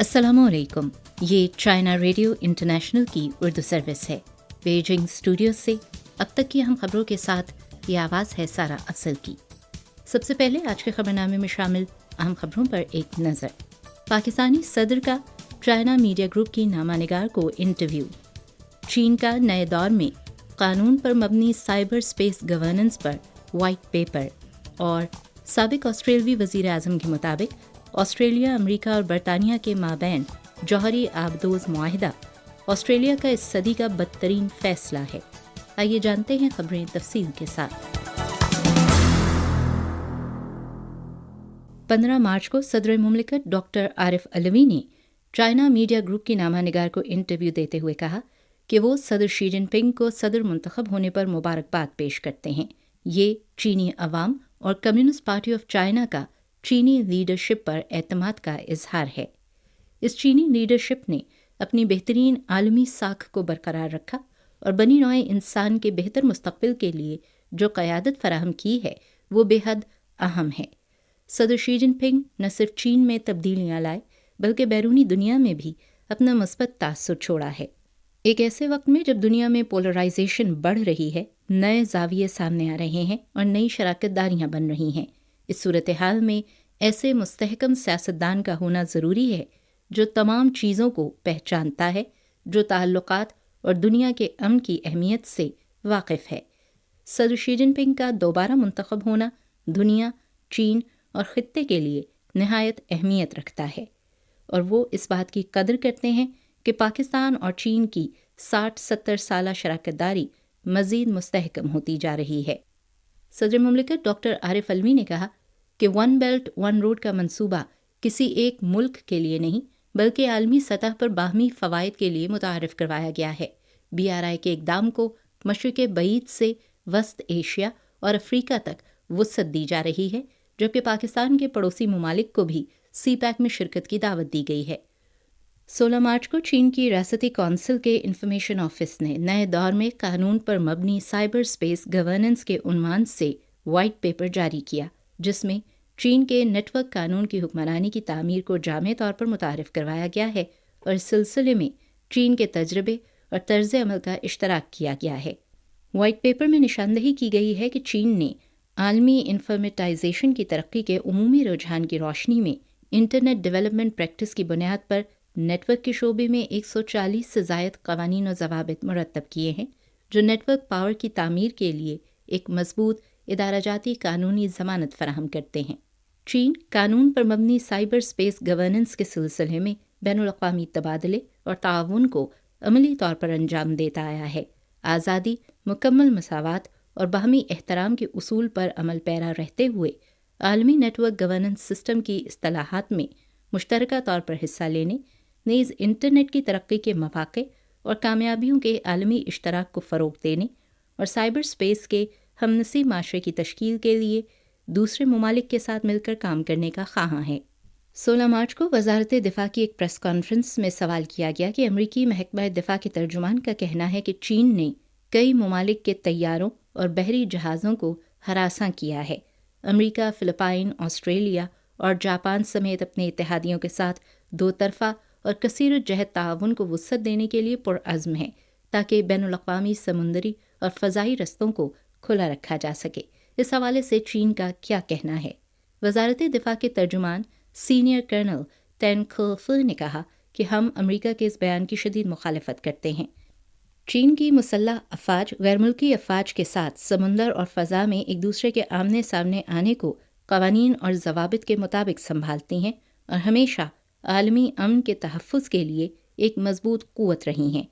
अस्सलामुअलैकुम। ये China radio international की उर्दू सर्विस है। बीजिंग स्टूडियो से अब तक की अहम खबरों के साथ ये आवाज़ है सारा अफजल की। सबसे पहले आज के खबरनामे में शामिल अहम खबरों पर एक नज़र। पाकिस्तानी सदर का चाइना मीडिया ग्रुप की नामानिगार को इंटरव्यू। चीन का नए दौर में कानून पर मबनी साइबर स्पेस गवर्नेंस पर वाइट पेपर। और साबिक ऑस्ट्रेलवी वज़ीर आज़म के मुताबिक ऑस्ट्रेलिया, अमेरिका और बरतानिया के माबैन जौहरी आबदोज मुआहिदा ऑस्ट्रेलिया का इस सदी का बदतरीन फैसला है। आइए जानते हैं खबरें तफसील के साथ। 15 मार्च को सदर मुमलिकत डॉक्टर आरिफ अलवी ने चाइना मीडिया ग्रुप की नामानिगार को इंटरव्यू देते हुए कहा कि वो सदर शी जिनपिंग को सदर मुंतखब होने पर मुबारकबाद पेश करते हैं। ये चीनी अवाम और कम्युनिस्ट पार्टी ऑफ चाइना का चीनी लीडरशिप पर एतमाद का इजहार है। इस चीनी लीडरशिप ने अपनी बेहतरीन आलमी साख को बरकरार रखा और बनी नौए इंसान के बेहतर मुस्तकबिल के लिए जो क़यादत फराहम की है वो बेहद अहम है। सदर शी जिनपिंग न सिर्फ चीन में तब्दीलियाँ लाए बल्कि बैरूनी दुनिया में भी अपना मुस्बत तासुर छोड़ा है। एक ऐसे वक्त में जब दुनिया में पोलराइजेशन बढ़ रही है, नए जाविये सामने आ रहे हैं और नई शराकतदारियाँ बन रही हैं। इस सूरत हाल में ऐसे मुस्तहकम सियासतदान का होना ज़रूरी है जो तमाम चीज़ों को पहचानता है, जो ताल्लुकात और दुनिया के अमन की अहमियत से वाकिफ़ है। सदर शी जिनपिंग का दोबारा मुंतखब होना दुनिया, चीन और ख़ित्ते के लिए नहायत अहमियत रखता है और वो इस बात की कदर करते हैं कि पाकिस्तान और चीन की 60-70 साला शराकतदारी मज़ीद मुस्तहकम होती जा रही है। सदर मुमलिकत डॉक्टर आरिफ अलवी ने कहा कि वन बेल्ट वन रोड का मंसूबा किसी एक मुल्क के लिए नहीं बल्कि आलमी सतह पर बाहमी फ़वाइद के लिए मुतारिफ करवाया गया है। BRI के इक़दाम को मशरिक़ बईद से वस्त एशिया और अफ्रीका तक वुसअत दी जा रही है, जबकि पाकिस्तान के पड़ोसी ममालिक को भी CPEC में शिरकत की दावत दी गई है। 16 मार्च को चीन की रियासती कौंसिल के इंफॉर्मेशन ऑफिस ने नए दौर में कानून पर मबनी साइबर स्पेस गवर्नेंस के उन्वान से वाइट पेपर जारी किया, जिसमें चीन के नेटवर्क कानून की हुक्मरानी की तामीर को जामे तौर पर मुतारिफ करवाया गया है और इस सिलसिले में चीन के तजर्बे और तर्ज अमल का इश्तराक किया गया है। वाइट पेपर में निशानदही की गई है कि चीन ने आलमी इन्फॉर्मेटाइजेशन की तरक्की के उमूमी रुझान की रोशनी में इंटरनेट डेवलपमेंट प्रैक्टिस की बुनियाद पर नेटवर्क के शोबे में 140 से ज़ायद कवानीन और ज़वाबित मुरतब किए हैं, जो नेटवर्क पावर की तामीर के लिए एक मजबूत इदाराजाती कानूनी ज़मानत फराहम करते हैं। चीन कानून पर मबनी साइबर स्पेस गवर्नेंस के सिलसिले में बैनुल-अक़वामी तबादले और ताउन को अमली तौर पर अंजाम देता आया है। आज़ादी, मुकम्मल मसावत और बाहमी एहतराम के उसूल पर अमल पैरा रहते हुए आलमी नेटवर्क गवर्नेंस सिस्टम की इस्तिलाहात में मुश्तरका तौर पर हिस्सा लेने, नीज़ इंटरनेट की तरक्की के मौक़े और कामयाबियों के आलमी इश्तराक को फ़रोग़ देने और साइबर स्पेस के हमनसीब माशरे की तश्कील के लिए दूसरे ममालिक के साथ मिलकर काम करने का ख़्वाहां है। 16 मार्च को वज़ारत दिफ़ा की एक प्रेस कॉन्फ्रेंस में सवाल किया गया कि अमरीकी महकमा दिफ़ा के तर्जुमान का कहना है कि चीन ने कई ममालिक के तैयारों और बहरी जहाज़ों को हरासा किया है। अमरीका, फ़िलिपाइन, ऑस्ट्रेलिया और जापान समेत अपने इत्तेहादियों के साथ दो तरफ़ा और कसीर जहत ताउन को वुसअत देने के लिए पुरअज़्म है ताकि बैनुल-अक़वामी समुंदरी और फ़ज़ाई रस्तों को खुला रखा जा सके। इस हवाले से चीन का क्या कहना है? वज़ारत दिफ़ा के तर्जुमान सीनियर कर्नल तेन खिलफी ने कहा कि हम अमरीका के इस बयान की शदीद मुखालफत करते हैं। चीन की मुसल्लह अफ़वाज गैर मुल्की अफ़वाज के साथ समुंदर और फ़ज़ा में एक दूसरे के आमने सामने आने को क़वानीन और ज़वाबित के मुताबिक संभालती हैं और हमेशा आलमी अमन के तहफ़्फ़ुज़ के लिए एक मजबूत क़ुव्वत रही हैं।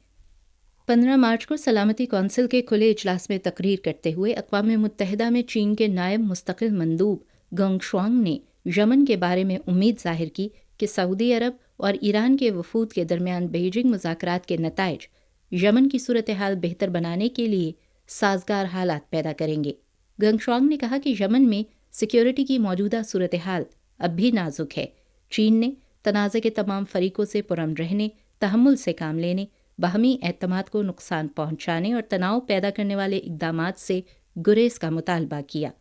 15 मार्च को सलामती कौंसिल के खुले इजलास में तकरीर करते हुए अक़वाम मुत्तहिदा में चीन के नायब मुस्तक़िल मंदूब गंग शुआंग ने यमन के बारे में उम्मीद ज़ाहिर की कि सऊदी अरब और ईरान के वफूद के दरमियान बीजिंग मुज़ाकरात के नताइज यमन की सूरत हाल बेहतर बनाने के लिए साजगार हालात पैदा करेंगे। गंग शुआंग ने कहा कि यमन में सिक्योरिटी की मौजूदा सूरत हाल अब भी नाजुक है। चीन ने तनाज़े के तमाम फरीकों से पुरअमन रहने, तहम्मुल से काम लेने, बाहमी एतमाद को नुकसान पहुंचाने और तनाव पैदा करने वाले इक़दामात से गुरेज का मुतालबा किया।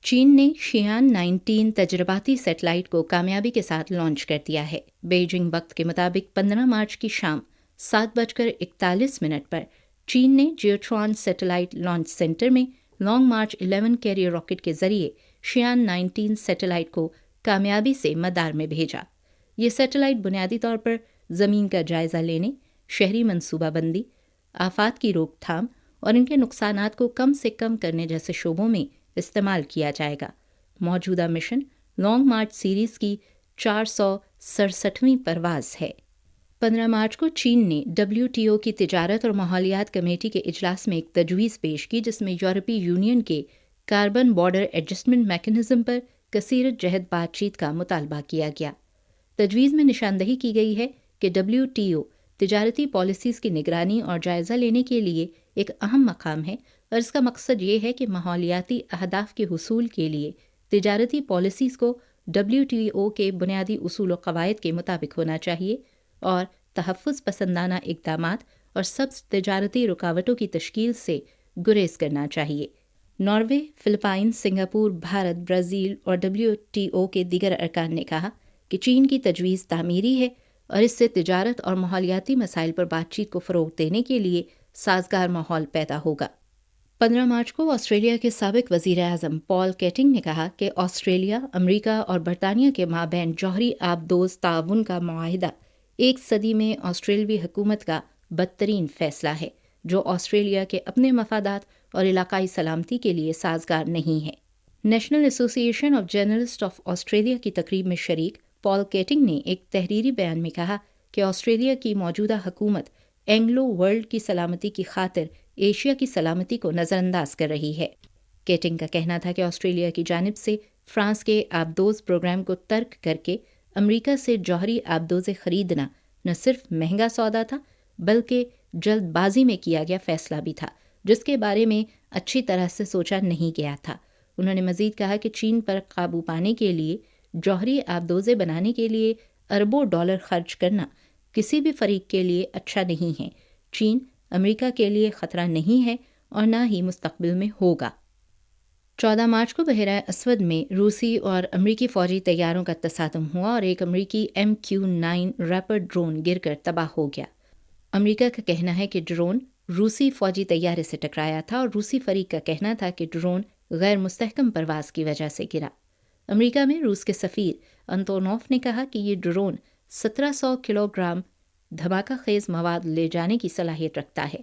चीन ने शियान 19 तजरबाती सैटेलाइट को कामयाबी के साथ लॉन्च कर दिया है। बीजिंग वक्त के मुताबिक 15 मार्च की शाम 7:41 पर चीन ने जियोट्रॉन सैटेलाइट लॉन्च सेंटर में लॉन्ग मार्च 11 कैरियर रॉकेट के जरिए शियान 19 सैटेलाइट को कामयाबी से मदार में भेजा। ये सैटेलाइट बुनियादी तौर पर ज़मीन का जायजा लेने, शहरी मनसूबाबंदी, आफात की रोकथाम और इनके नुकसानात को कम से कम करने जैसे शोबों में इस्तेमाल किया जाएगा। मौजूदा मिशन लॉन्ग मार्च सीरीज की 467वीं परवाज है। 15 मार्च को चीन ने WTO की तिजारत और माहौलियात कमेटी के इजलास में एक तजवीज़ पेश की, जिसमें यूरोपीय यूनियन के कार्बन बॉर्डर एडजस्टमेंट मैकेनिज्म पर कसीरत जहद बातचीत का मुतालबा किया गया। तजवीज़ में निशानदही की गई है कि WTO तिजारती पॉलिसीज़ की निगरानी और जायज़ा लेने के लिए एक अहम मकाम है और इसका मकसद ये है कि माहौलियाती अहदाफ के हुसूल के लिए तिजारती पॉलिसीज़ को WTO के बुनियादी उसूल व क़वायद के मुताबिक होना चाहिए और तहफ़्फ़ुज़ पसंदाना इक़दामात और सब्ज़ तिजारती रुकावटों की तश्कील से गुरेज करना चाहिए। Norway, Philippine, Singapore, Bharat, Brazil और WTO के दीगर अरकान ने कहा कि चीन की तजवीज़ तामीरी है और इससे तिजारत और माहौलियाती मसाइल पर बातचीत को फ़रोग़ देने के लिए साजगार माहौल पैदा होगा। 15 मार्च को ऑस्ट्रेलिया के साबिक़ वज़ीर-ए-आज़म पॉल केटिंग ने कहा कि ऑस्ट्रेलिया, अमरीका और बरतानिया के माबैन जौहरी आबदोज़ ताउन का मुआहिदा एक सदी में ऑस्ट्रेलवी हुकूमत का बदतरीन फ़ैसला है, जो ऑस्ट्रेलिया के अपने मफादात और इलाकाई सलामती के लिए साजगार नहीं है। National association of journalist of Australia की तकरीब में शरीक पॉल केटिंग ने एक तहरीरी बयान में कहा कि ऑस्ट्रेलिया की मौजूदा हुकूमत एंग्लो वर्ल्ड की सलामती की खातिर एशिया की सलामती को नज़रअंदाज कर रही है। केटिंग का कहना था कि ऑस्ट्रेलिया की जानिब से फ्रांस के आबदोज़ प्रोग्राम को तर्क करके अमरीका से जौहरी आबदोज़ें ख़रीदना न सिर्फ महंगा सौदा था, बल्कि जल्दबाजी में किया गया फ़ैसला भी था, जिसके बारे में अच्छी तरह से सोचा नहीं गया था। उन्होंने मज़ीद कहा कि चीन पर काबू पाने के लिए जौहरी आबदोज़ें बनाने के लिए अरबों डॉलर खर्च करना किसी भी फरीक के लिए अच्छा नहीं है। चीन अमेरिका के लिए ख़तरा नहीं है और न ही मुस्तकबिल में होगा। 14 मार्च को बहरा अस्वद में रूसी और अमरीकी फ़ौजी तैयारों का तसादम हुआ और एक अमरीकी MQ-9 रैपर ड्रोन गिरकर तबाह हो गया। अमरीका का कहना है कि ड्रोन रूसी फ़ौजी तैयारे से टकराया था और रूसी फरीक का कहना था कि ड्रोन गैर मुस्तहकम परवाज़ की वजह से गिरा। अमरीका में रूस के सफ़ीर अंतोनोफ ने कहा कि ये ड्रोन 1700 किलोग्राम धमाका खेज़ मवाद ले जाने की सलाहियत रखता है।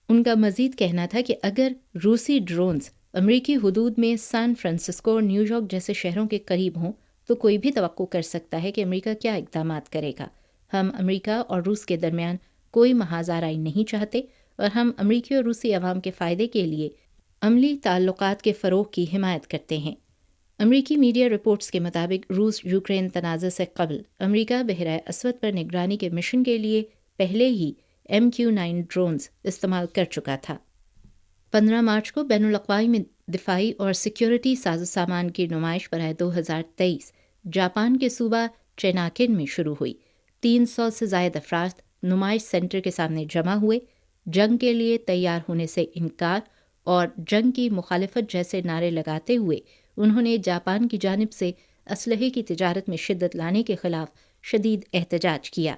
उनका मज़ीद कहना था कि अगर रूसी ड्रोन्स अमरीकी हुदूद में सैन फ्रांसिस्को और न्यूयॉर्क जैसे शहरों के करीब हों तो कोई भी तवक्को कर सकता है कि अमरीका क्या इक़दामात करेगा। हम अमरीका और रूस के दरमियान कोई महाज़ाराई नहीं चाहते और हम अमरीकी और रूसी अवाम के फ़ायदे के लिए अमली ताल्लुकात के फ़रोग़ की हिमायत करते हैं। अमरीकी मीडिया रिपोर्ट्स के मुताबिक रूस यूक्रेन तनाज़े से कबल अमरीका बहरा अस्वद पर निगरानी के मिशन के लिए पहले ही MQ-9 ड्रोन्स इस्तेमाल कर चुका था। 15 मार्च को बैनुल-अक़वामी दिफ़ाई और सिक्योरिटी साज़ो सामान की नुमाइश बराए 2023 जापान के सूबा चेनाकिन में शुरू हुई। 300 से ज़ायद अफराद नुमाइश सेंटर के सामने जमा हुए। जंग के लिए तैयार होने से इनकार और जंग की मुखालिफत जैसे नारे लगाते हुए उन्होंने जापान की जानिब से असलहे की तिजारत में शिद्दत लाने के ख़िलाफ़ शदीद एहतजाज किया।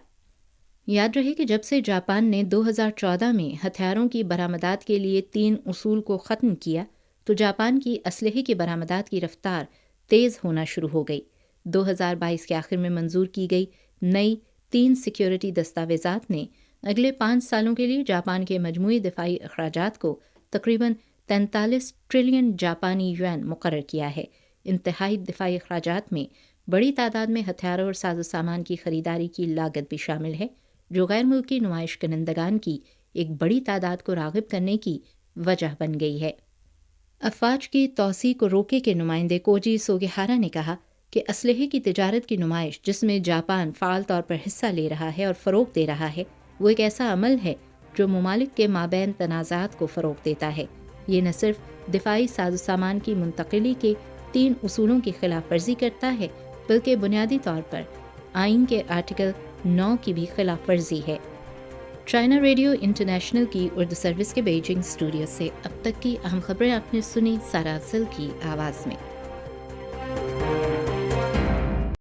याद रहे कि जब से जापान ने 2014 में हथियारों की बरामदात के लिए 3 उसूल को ख़त्म किया तो जापान की असलहे की बरामदात की रफ्तार तेज़ होना शुरू हो गई। 2022 के आखिर में मंजूर की गई नई 3 सिक्योरिटी दस्तावेज़ात ने अगले 5 सालों के लिए जापान के मजमूई दिफाई अखराजात को तकरीबन 43 ट्रिलियन जापानी युआन मुकर्रर किया है। इंतहाई दिफाई अखराजात में बड़ी तादाद में हथियारों और साजो सामान की खरीदारी की लागत भी शामिल है, जो गैर मुल्की नुमाइश करंदगान की एक बड़ी तादाद को राग़िब करने की वजह बन गई है। अफवाज की तौसी को रोके के नुमाइंदे कोजी सोगेहारा ने कहा कि असलहे की तिजारत की नुमाइश जिसमें जापान फ़ाल तौर पर हिस्सा ले रहा है और फ़रोग़ दे रहा है, वो एक ऐसा अमल है जो ममालिक के माबैन तनाज़ात को फ़रोग़ देता है। ये न सिर्फ दिफाई साजो सामान की मुंतकिली के 3 उसूलों की खिलाफ वर्जी करता है, बल्कि बुनियादी तौर पर आइन के आर्टिकल 9 की भी खिलाफ वर्जी है। चाइना रेडियो इंटरनेशनल की उर्दू सर्विस के बीजिंग स्टूडियो से अब तक की अहम खबरें आपने सुनी सारा अफजल की आवाज़ में।